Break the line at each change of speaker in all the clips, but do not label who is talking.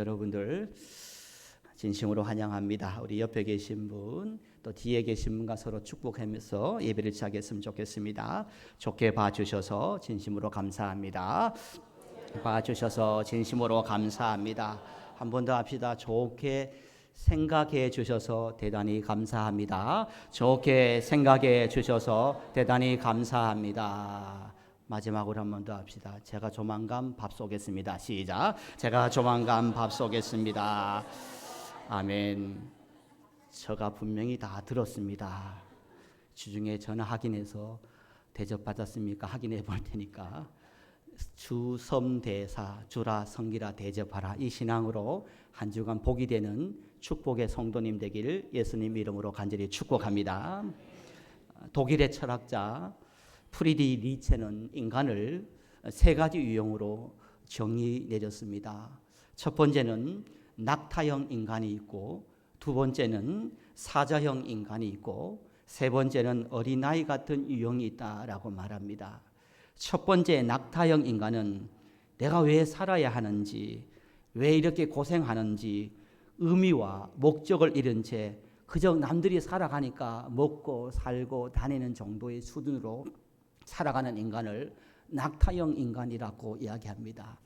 여러분들 진심으로 환영합니다. 우리 옆에 계신 분, 또 뒤에 계신 분과 서로 축복하면서 예배를 시작했으면 좋겠습니다. 좋게 봐주셔서 진심으로 감사합니다. 봐주셔서 진심으로 감사합니다. 한 번 더 합시다. 좋게 생각해 주셔서 대단히 감사합니다. 좋게 생각해 주셔서 대단히 감사합니다. 마지막으로 한 번 더 합시다. 제가 조만간 밥 쏘겠습니다. 시작. 제가 조만간 밥 쏘겠습니다. 아멘. 저가 분명히 다 들었습니다. 주중에 전화 확인해서 대접받았습니까? 확인해 볼 테니까. 주섬대사 주라 성기라 대접하라, 이 신앙으로 한 주간 복이 되는 축복의 성도님 되기를 예수님 이름으로 간절히 축복합니다. 독일의 철학자 프리디 리체는 인간을 세 가지 유형으로 정의 내렸습니다. 첫 번째는 낙타형 인간이 있고, 두 번째는 사자형 인간이 있고, 세 번째는 어린아이 같은 유형이 있다라고 말합니다. 첫 번째 낙타형 인간은 내가 왜 살아야 하는지, 왜 이렇게 고생하는지 의미와 목적을 잃은 채 그저 남들이 살아가니까 먹고 살고 다니는 정도의 수준으로 살아가는 인간을 낙타형 인간이라고 이야기합니다.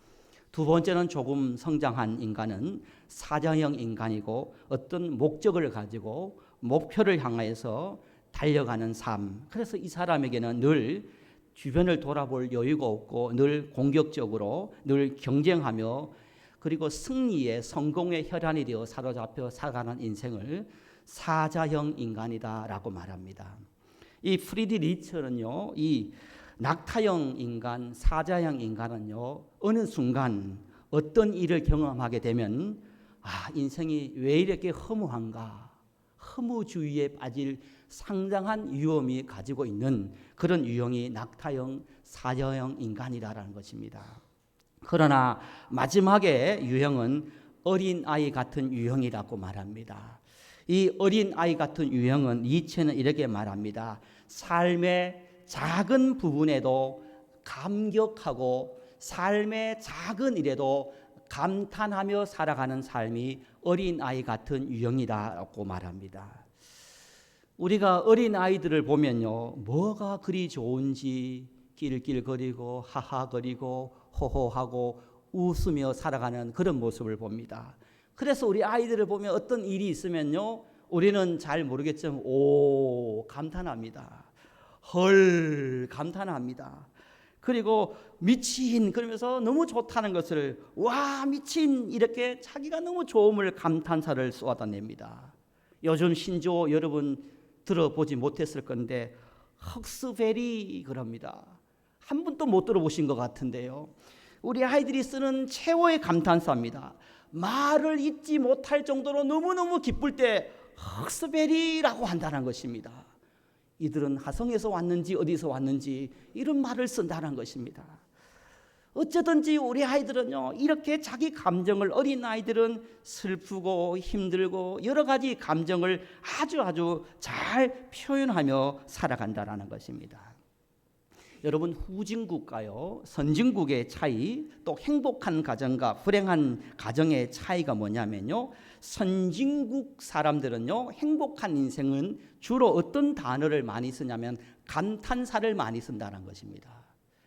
두 번째는 조금 성장한 인간은 사자형 인간이고, 어떤 목적을 가지고 목표를 향해서 달려가는 삶. 그래서 이 사람에게는 늘 주변을 돌아볼 여유가 없고 늘 공격적으로 늘 경쟁하며, 그리고 승리의 성공의 혈안이 되어 사로잡혀 살아가는 인생을 사자형 인간이다라고 말합니다. 이 프리디 리처는요, 이 낙타형 인간, 사자형 인간은요, 어느 순간 어떤 일을 경험하게 되면 인생이 왜 이렇게 허무한가, 허무주의에 빠질 상당한 위험이 가지고 있는 그런 유형이 낙타형, 사자형 인간이라는 것입니다. 그러나 마지막에 유형은 어린아이 같은 유형이라고 말합니다. 이 어린아이 같은 유형은 니체는 이렇게 말합니다. 삶의 작은 부분에도 감격하고 삶의 작은 일에도 감탄하며 살아가는 삶이 어린아이 같은 유형이다라고 말합니다. 우리가 어린아이들을 보면요, 뭐가 그리 좋은지 낄낄거리고 하하거리고 호호하고 웃으며 살아가는 그런 모습을 봅니다. 그래서 우리 아이들을 보면 어떤 일이 있으면요, 우리는 잘 모르겠지만 오 감탄합니다. 헐 감탄합니다. 그리고 미친 그러면서 너무 좋다는 것을 와 미친 이렇게 자기가 너무 좋음을 감탄사를 쏟아냅니다. 요즘 신조어 여러분 들어보지 못했을 건데 헉스베리 그럽니다. 한 번도 못 들어보신 것 같은데요. 우리 아이들이 쓰는 최고의 감탄사입니다. 말을 잇지 못할 정도로 너무너무 기쁠 때 헉스베리라고 한다는 것입니다. 이들은 화성에서 왔는지 어디서 왔는지 이런 말을 쓴다는 것입니다. 어쩌든지 우리 아이들은요, 이렇게 자기 감정을, 어린 아이들은 슬프고 힘들고 여러 가지 감정을 아주 잘 표현하며 살아간다는 것입니다. 여러분, 후진국가요, 선진국의 차이, 또 행복한 가정과 불행한 가정의 차이가 뭐냐면요, 선진국 사람들은요, 행복한 인생은 주로 어떤 단어를 많이 쓰냐면 감탄사를 많이 쓴다는 것입니다.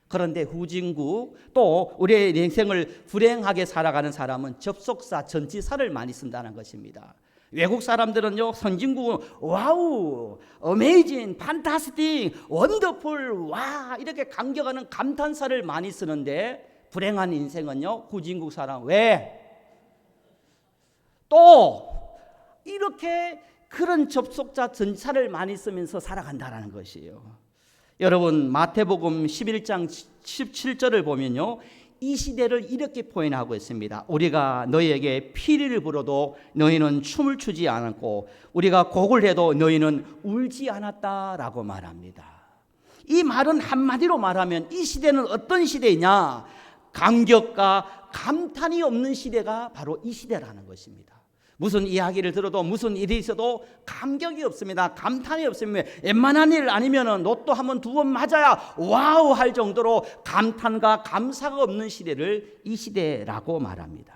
그런데 후진국, 또 우리의 인생을 불행하게 살아가는 사람은 접속사, 전치사를 많이 쓴다는 것입니다. 외국 사람들은요, 선진국은 와우, 어메이징, 판타스틱, 원더풀, 와 이렇게 감격하는 감탄사를 많이 쓰는데, 불행한 인생은요, 후진국 사람 왜? 또 이렇게 그런 접속자 전치사를 많이 쓰면서 살아간다는 것이에요. 여러분, 마태복음 11장 17절을 보면요, 이 시대를 이렇게 표현하고 있습니다. 우리가 너희에게 피리를 불어도 너희는 춤을 추지 않았고 우리가 곡을 해도 너희는 울지 않았다라고 말합니다. 이 말은 한마디로 말하면 이 시대는 어떤 시대냐? 감격과 감탄이 없는 시대가 바로 이 시대라는 것입니다. 무슨 이야기를 들어도 무슨 일이 있어도 감격이 없습니다. 감탄이 없습니다. 웬만한 일 아니면 로또 한 번 두 번 맞아야 와우 할 정도로 감탄과 감사가 없는 시대를 이 시대라고 말합니다.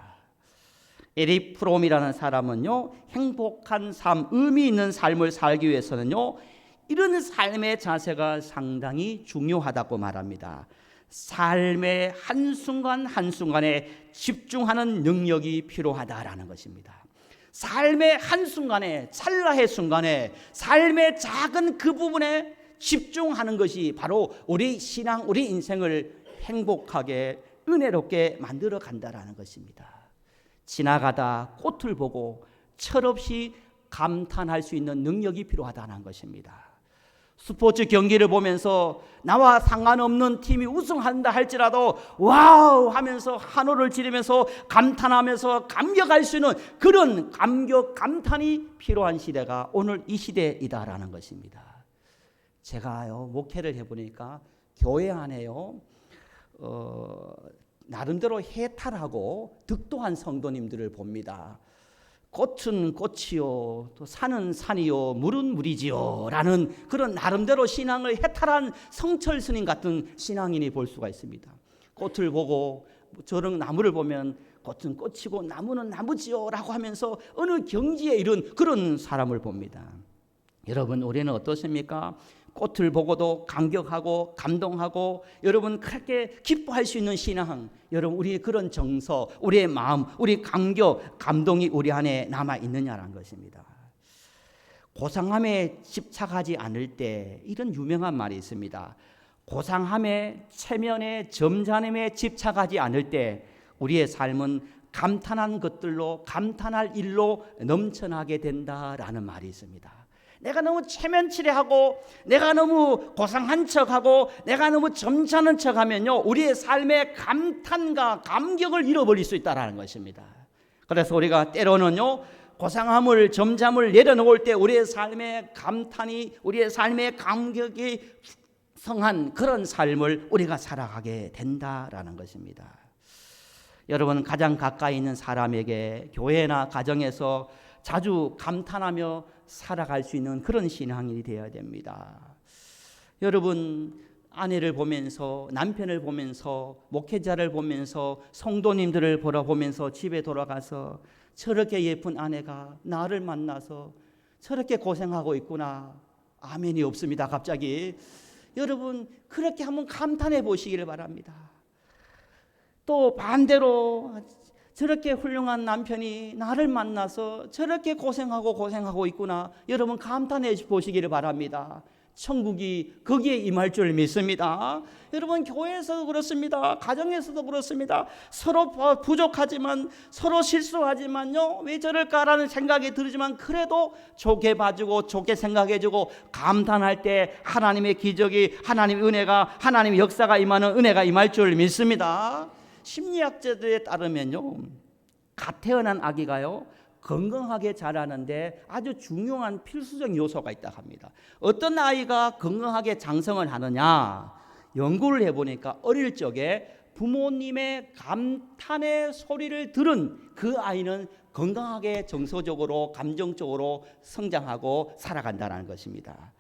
에릭 프롬이라는 사람은요, 행복한 삶, 의미 있는 삶을 살기 위해서는요, 이런 삶의 자세가 상당히 중요하다고 말합니다. 삶의 한순간 한순간에 집중하는 능력이 필요하다라는 것입니다. 삶의 한순간에, 찰나의 순간에, 삶의 작은 그 부분에 집중하는 것이 바로 우리 신앙, 우리 인생을 행복하게, 은혜롭게 만들어 간다라는 것입니다. 지나가다 꽃을 보고 철없이 감탄할 수 있는 능력이 필요하다는 것입니다. 스포츠 경기를 보면서 나와 상관없는 팀이 우승한다 할지라도 와우 하면서 환호를 지르면서 감탄하면서 감격할 수 있는 그런 감격, 감탄이 필요한 시대가 오늘 이 시대이다라는 것입니다. 제가요, 목회를 해보니까 교회 안에요, 나름대로 해탈하고 득도한 성도님들을 봅니다. 꽃은 꽃이요, 또 산은 산이요, 물은 물이지요 라는 그런 나름대로 신앙을 해탈한 성철 스님 같은 신앙인이 볼 수가 있습니다. 꽃을 보고 저런 나무를 보면 꽃은 꽃이고 나무는 나무지요 라고 하면서 어느 경지에 이른 그런 사람을 봅니다. 여러분, 우리는 어떻습니까? 꽃을 보고도 감격하고 감동하고 여러분 그렇게 기뻐할 수 있는 신앙, 여러분 우리의 그런 정서, 우리의 마음, 우리 감격, 감동이 우리 안에 남아 있느냐라는 것입니다. 고상함에 집착하지 않을 때 이런 유명한 말이 있습니다. 고상함에, 체면에, 점잖음에 집착하지 않을 때 우리의 삶은 감탄한 것들로, 감탄할 일로 넘쳐나게 된다라는 말이 있습니다. 내가 너무 체면치레하고 내가 너무 고상한 척하고 내가 너무 점잖은 척하면요, 우리의 삶의 감탄과 감격을 잃어버릴 수 있다는 것입니다. 그래서 우리가 때로는요, 고상함을, 점잠을 내려놓을 때 우리의 삶의 감탄이, 우리의 삶의 감격이 성한 그런 삶을 우리가 살아가게 된다라는 것입니다. 여러분, 가장 가까이 있는 사람에게 교회나 가정에서 자주 감탄하며 살아갈 수 있는 그런 신앙인이 되어야 됩니다. 여러분, 아내를 보면서, 남편을 보면서, 목회자를 보면서, 성도님들을 보면서 집에 돌아가서 저렇게 예쁜 아내가 나를 만나서 저렇게 고생하고 있구나. 아멘이 없습니다, 갑자기. 여러분, 그렇게 한번 감탄해 보시기를 바랍니다. 또 반대로 저렇게 훌륭한 남편이 나를 만나서 저렇게 고생하고 있구나. 여러분 감탄해 보시기를 바랍니다. 천국이 거기에 임할 줄 믿습니다. 여러분, 교회에서도 그렇습니다. 가정에서도 그렇습니다. 서로 부족하지만, 서로 실수하지만요, 왜 저럴까라는 생각이 들지만 그래도 좋게 봐주고 좋게 생각해주고 감탄할 때 하나님의 기적이, 하나님의 은혜가, 하나님의 역사가 임하는 은혜가 임할 줄 믿습니다. 심리학자들에 따르면요, 갓 태어난 아기가요 건강하게 자라는데 아주 중요한 필수적 요소가 있다고 합니다. 어떤 아이가 건강하게 장성을 하느냐, 연구를 해보니까 어릴 적에 부모님의 감탄의 소리를 들은 그 아이는 건강하게 정서적으로, 감정적으로 성장하고 살아간다는 것입니다.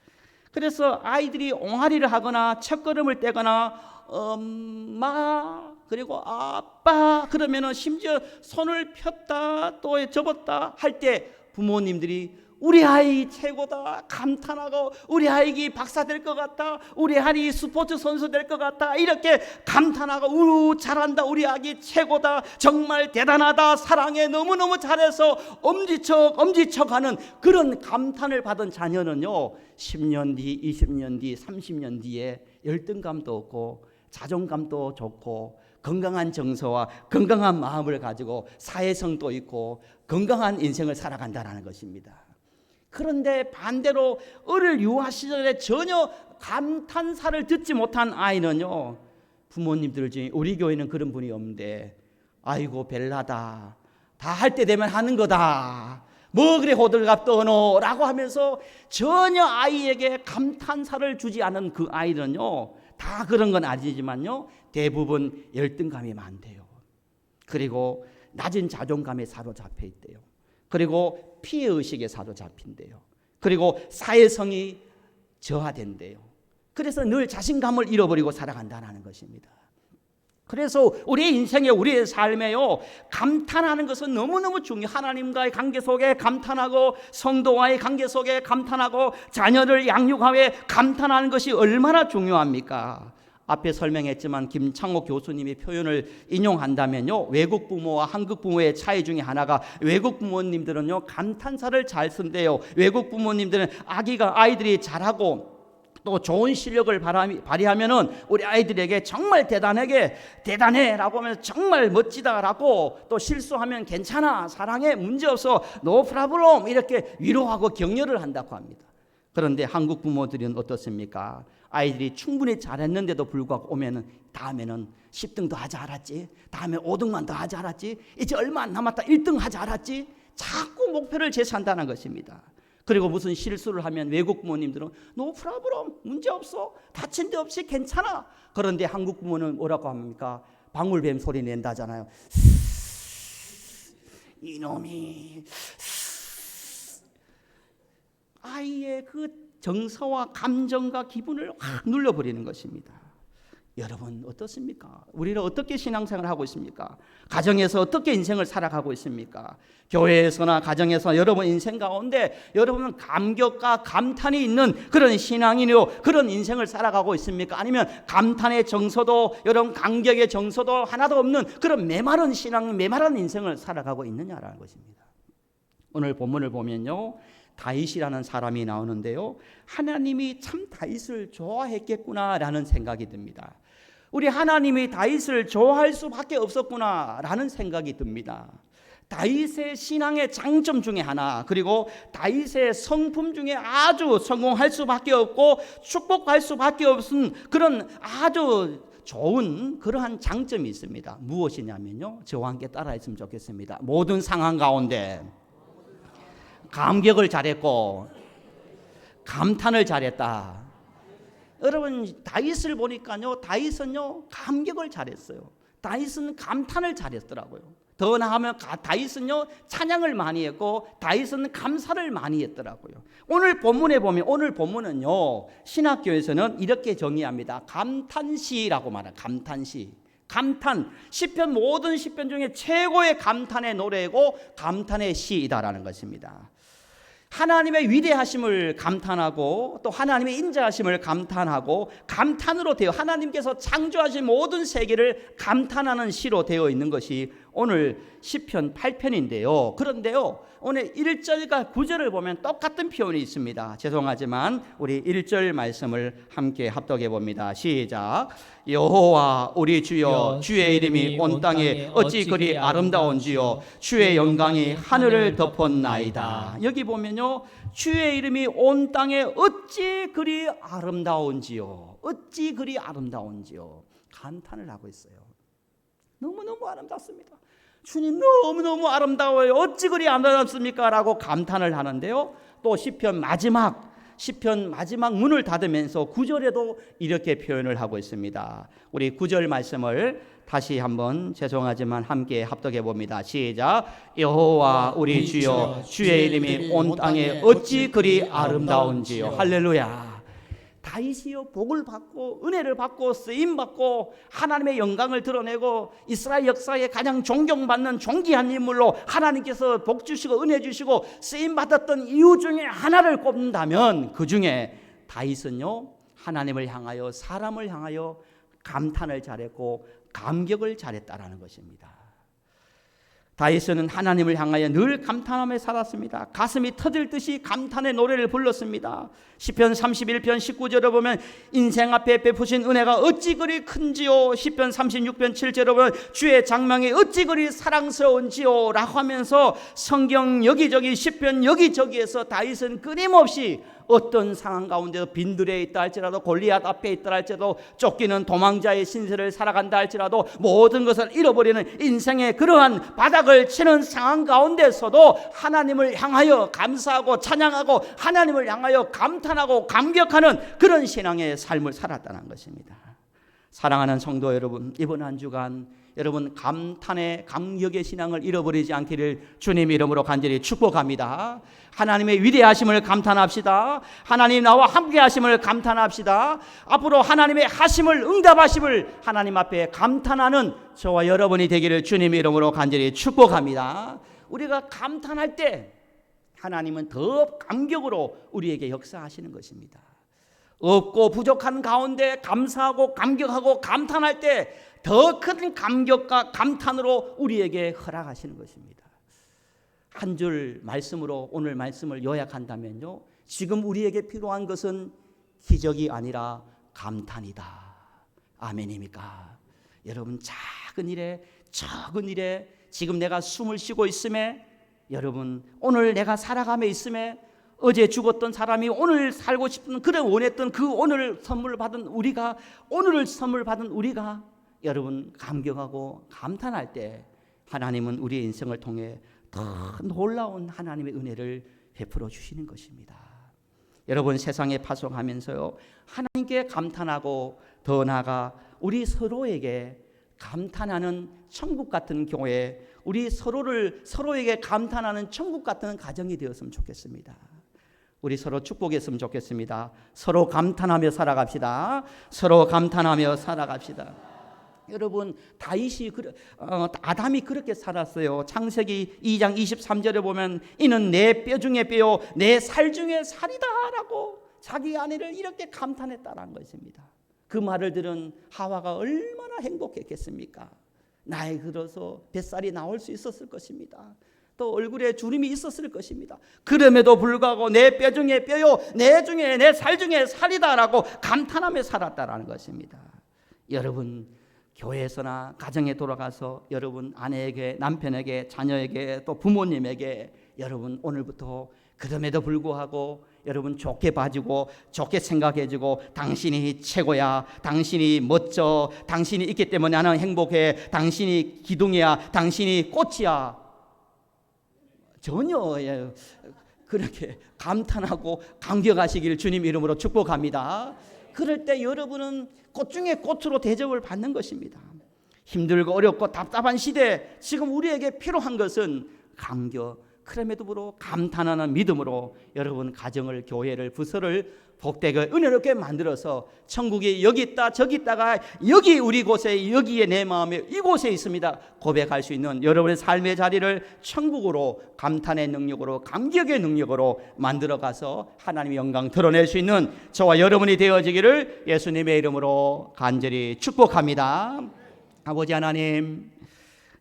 그래서 아이들이 옹알이를 하거나 첫걸음을 떼거나 엄마 그리고 아빠 그러면은 심지어 손을 폈다 또 접었다 할 때 부모님들이 우리 아이 최고다 감탄하고, 우리 아이기 박사 될 것 같다, 우리 아이 스포츠 선수 될 것 같다, 이렇게 감탄하고 잘한다, 우리 아기 최고다, 정말 대단하다, 사랑해, 너무너무 잘해서 엄지척 하는 그런 감탄을 받은 자녀는요 10년 뒤, 20년 뒤, 30년 뒤에 열등감도 없고 자존감도 좋고 건강한 정서와 건강한 마음을 가지고 사회성도 있고 건강한 인생을 살아간다는 것입니다. 그런데 반대로 어릴 유아 시절에 전혀 감탄사를 듣지 못한 아이는요, 부모님들 중에 우리 교회는 그런 분이 없는데 아이고 벨라다, 다 할 때 되면 하는 거다, 뭐 그래 호들갑 떠노 라고 하면서 전혀 아이에게 감탄사를 주지 않은 그 아이는요, 다 그런 건 아니지만요 대부분 열등감이 많대요. 그리고 낮은 자존감에 사로잡혀 있대요. 그리고 피해의식에 사로잡힌대요. 그리고 사회성이 저하된대요. 그래서 늘 자신감을 잃어버리고 살아간다는 것입니다. 그래서 우리의 인생에 우리의 삶에요 감탄하는 것은 너무너무 중요해요. 하나님과의 관계 속에 감탄하고 성도와의 관계 속에 감탄하고 자녀를 양육하며 감탄하는 것이 얼마나 중요합니까? 앞에 설명했지만 김창옥 교수님이 표현을 인용한다면요, 외국 부모와 한국 부모의 차이 중에 하나가 외국 부모님들은요 감탄사를 잘 쓴대요. 외국 부모님들은 아이들이 잘하고 또 좋은 실력을 발휘하면은 우리 아이들에게 정말 대단해라고 하면서 정말 멋지다라고, 또 실수하면 괜찮아, 사랑해, 문제없어, no problem 이렇게 위로하고 격려를 한다고 합니다. 그런데 한국 부모들은 어떻습니까? 아이들이 충분히 잘했는데도 불구하고 오면은 다음에는 10등 더 하지 않았지, 다음에 5등만 더 하지 않았지, 이제 얼마 안 남았다 1등 하지 않았지, 자꾸 목표를 제시한다는 것입니다. 그리고 무슨 실수를 하면 외국 부모님들은 no problem, 문제없어, 다친 데 없이 괜찮아. 그런데 한국 부모는 뭐라고 합니까? 방울뱀 소리 낸다잖아요. 이놈이. 아이의 그 정서와 감정과 기분을 확 눌러버리는 것입니다. 여러분 어떻습니까? 우리는 어떻게 신앙생활을 하고 있습니까? 가정에서 어떻게 인생을 살아가고 있습니까? 교회에서나 가정에서 여러분 인생 가운데 여러분은 감격과 감탄이 있는 그런 신앙이요 그런 인생을 살아가고 있습니까? 아니면 감탄의 정서도, 여러분 감격의 정서도 하나도 없는 그런 메마른 신앙, 메마른 인생을 살아가고 있느냐라는 것입니다. 오늘 본문을 보면요, 다윗이라는 사람이 나오는데요, 하나님이 참 다윗을 좋아했겠구나라는 생각이 듭니다. 우리 하나님이 다윗을 좋아할 수밖에 없었구나라는 생각이 듭니다. 다윗의 신앙의 장점 중에 하나, 그리고 다윗의 성품 중에 아주 성공할 수밖에 없고 축복할 수밖에 없은 그런 아주 좋은 그러한 장점이 있습니다. 무엇이냐면요, 저와 함께 따라했으면 좋겠습니다. 모든 상황 가운데 감격을 잘했고 감탄을 잘했다. 여러분 다윗을 보니까요, 다윗은요 감격을 잘했어요. 다윗은 감탄을 잘했더라고요. 더 나아가면 다윗은요 찬양을 많이 했고 다윗은 감사를 많이 했더라고요. 오늘 본문에 보면, 오늘 본문은요 신학교에서는 이렇게 정의합니다. 감탄시라고 말해요. 감탄시. 감탄, 시편, 모든 시편 중에 최고의 감탄의 노래고 감탄의 시이다라는 것입니다. 하나님의 위대하심을 감탄하고 또 하나님의 인자하심을 감탄하고 감탄으로 되어 하나님께서 창조하신 모든 세계를 감탄하는 시로 되어 있는 것이 오늘 시편 8편인데요. 그런데요, 오늘 1절과 9절을 보면 똑같은 표현이 있습니다. 죄송하지만 우리 1절 말씀을 함께 합독해 봅니다. 시작. 여호와 우리 주여, 주의 이름이 온 땅에 어찌 그리 아름다운지요, 주의 영광이 하늘을 덮었나이다. 여기 보면요, 주의 이름이 온 땅에 어찌 그리 아름다운지요, 어찌 그리 아름다운지요, 감탄을 하고 있어요. 너무너무 아름답습니다. 주님 너무너무 아름다워요. 어찌 그리 아름답습니까? 라고 감탄을 하는데요, 또 시편 마지막 문을 닫으면서 9절에도 이렇게 표현을 하고 있습니다. 우리 9절 말씀을 다시 한번 죄송하지만 함께 합독해 봅니다. 시작. 여호와 우리 주여, 주의 이름이 온 땅에 어찌 그리 아름다운지요. 할렐루야. 다윗이요 복을 받고 은혜를 받고 쓰임 받고 하나님의 영광을 드러내고 이스라엘 역사에 가장 존경받는 존귀한 인물로 하나님께서 복 주시고 은혜 주시고 쓰임 받았던 이유 중에 하나를 꼽는다면 그 중에 다윗은요 하나님을 향하여, 사람을 향하여 감탄을 잘했고 감격을 잘했다라는 것입니다. 다윗은 하나님을 향하여 늘 감탄하며 살았습니다. 가슴이 터질 듯이 감탄의 노래를 불렀습니다. 시편 31편 19절에 보면 인생 앞에 베푸신 은혜가 어찌 그리 큰지요, 시편 36편 7절에 보면 주의 장막이 어찌 그리 사랑스러운지요 라고 하면서 성경 여기저기 시편 여기저기에서 다윗은 끊임없이 어떤 상황 가운데서 빈들에 있다 할지라도, 골리앗 앞에 있다 할지라도, 쫓기는 도망자의 신세를 살아간다 할지라도, 모든 것을 잃어버리는 인생의 그러한 바닥을 치는 상황 가운데서도 하나님을 향하여 감사하고 찬양하고 하나님을 향하여 감탄하고 감격하는 그런 신앙의 삶을 살았다는 것입니다. 사랑하는 성도 여러분, 이번 한 주간 여러분 감탄의 감격의 신앙을 잃어버리지 않기를 주님 이름으로 간절히 축복합니다. 하나님의 위대하심을 감탄합시다. 하나님 나와 함께 하심을 감탄합시다. 앞으로 하나님의 하심을 응답하심을 하나님 앞에 감탄하는 저와 여러분이 되기를 주님 이름으로 간절히 축복합니다. 우리가 감탄할 때 하나님은 더 감격으로 우리에게 역사하시는 것입니다. 없고 부족한 가운데 감사하고 감격하고 감탄할 때 더 큰 감격과 감탄으로 우리에게 허락하시는 것입니다. 한 줄 말씀으로 오늘 말씀을 요약한다면요, 지금 우리에게 필요한 것은 기적이 아니라 감탄이다. 아멘입니까? 여러분, 작은 일에 지금 내가 숨을 쉬고 있음에, 여러분 오늘 내가 살아가며 있음에, 어제 죽었던 사람이 오늘 살고 싶은 그런 원했던 그 오늘을 선물 받은 우리가, 오늘을 선물 받은 우리가 여러분 감격하고 감탄할 때 하나님은 우리의 인생을 통해 더 놀라운 하나님의 은혜를 베풀어 주시는 것입니다. 여러분, 세상에 파송하면서요, 하나님께 감탄하고 더 나아가 우리 서로에게 감탄하는 천국 같은 교회, 우리 서로에게 감탄하는 천국 같은 가정이 되었으면 좋겠습니다. 우리 서로 축복했으면 좋겠습니다. 서로 감탄하며 살아갑시다. 서로 감탄하며 살아갑시다. 여러분, 아담이 그렇게 살았어요. 창세기 2장 23절에 보면 이는 내 뼈 중에 뼈요 내 살 중에 살이다 라고 자기 아내를 이렇게 감탄했다는 것입니다. 그 말을 들은 하와가 얼마나 행복했겠습니까? 나이 들어서 뱃살이 나올 수 있었을 것입니다. 또 얼굴에 주름이 있었을 것입니다. 그럼에도 불구하고 내 뼈 중에 뼈요 내 살 중에 살이다라고 감탄하며 살았다라는 것입니다. 여러분, 교회에서나 가정에 돌아가서 여러분 아내에게, 남편에게, 자녀에게, 또 부모님에게 여러분 오늘부터 그럼에도 불구하고 여러분 좋게 봐주고 좋게 생각해주고, 당신이 최고야, 당신이 멋져, 당신이 있기 때문에 나는 행복해, 당신이 기둥이야, 당신이 꽃이야, 전혀 그렇게 감탄하고 감격하시길 주님 이름으로 축복합니다. 그럴 때 여러분은 꽃 중에 꽃으로 대접을 받는 것입니다. 힘들고 어렵고 답답한 시대, 지금 우리에게 필요한 것은 감격, 그럼에도 불구하고 감탄하는 믿음으로 여러분 가정을, 교회를, 부서를 복되게 은혜롭게 만들어서 천국이 여기 있다 저기 있다가 여기 우리 곳에, 여기에 내 마음에 이곳에 있습니다 고백할 수 있는 여러분의 삶의 자리를 천국으로, 감탄의 능력으로, 감격의 능력으로 만들어가서 하나님의 영광 드러낼 수 있는 저와 여러분이 되어지기를 예수님의 이름으로 간절히 축복합니다. 아버지 하나님,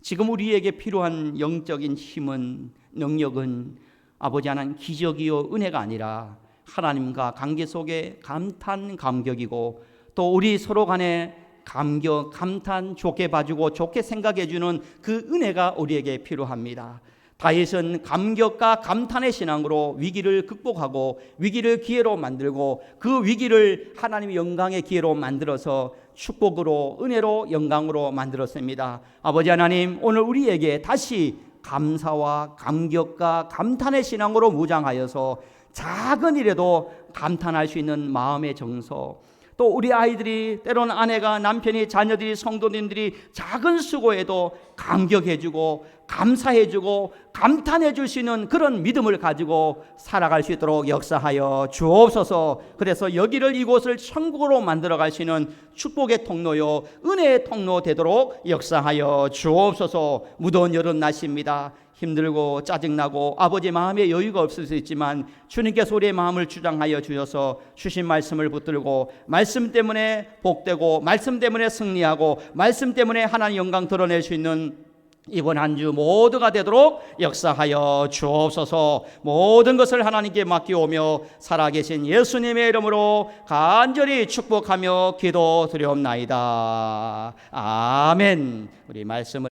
지금 우리에게 필요한 영적인 힘은, 능력은 아버지 하나님 기적이요 은혜가 아니라 하나님과 관계 속에 감탄, 감격이고, 또 우리 서로 간에 감격, 감탄, 좋게 봐주고 좋게 생각해주는 그 은혜가 우리에게 필요합니다. 다윗은 감격과 감탄의 신앙으로 위기를 극복하고 위기를 기회로 만들고, 그 위기를 하나님의 영광의 기회로 만들어서 축복으로, 은혜로, 영광으로 만들었습니다. 아버지 하나님, 오늘 우리에게 다시 감사와 감격과 감탄의 신앙으로 무장하여서 작은 일에도 감탄할 수 있는 마음의 정서, 또 우리 아이들이, 때로는 아내가, 남편이, 자녀들이, 성도님들이 작은 수고에도 감격해주고 감사해주고 감탄해줄 수 있는 그런 믿음을 가지고 살아갈 수 있도록 역사하여 주옵소서. 그래서 여기를, 이곳을 천국으로 만들어갈 수 있는 축복의 통로요 은혜의 통로 되도록 역사하여 주옵소서. 무더운 여름 날씨입니다. 힘들고 짜증나고 아버지 마음에 여유가 없을 수 있지만 주님께서 우리의 마음을 주장하여 주셔서 주신 말씀을 붙들고, 말씀 때문에 복되고, 말씀 때문에 승리하고, 말씀 때문에 하나님 영광 드러낼 수 있는 이번 한 주 모두가 되도록 역사하여 주옵소서. 모든 것을 하나님께 맡기오며 살아계신 예수님의 이름으로 간절히 축복하며 기도드리옵나이다. 아멘. 우리 말씀을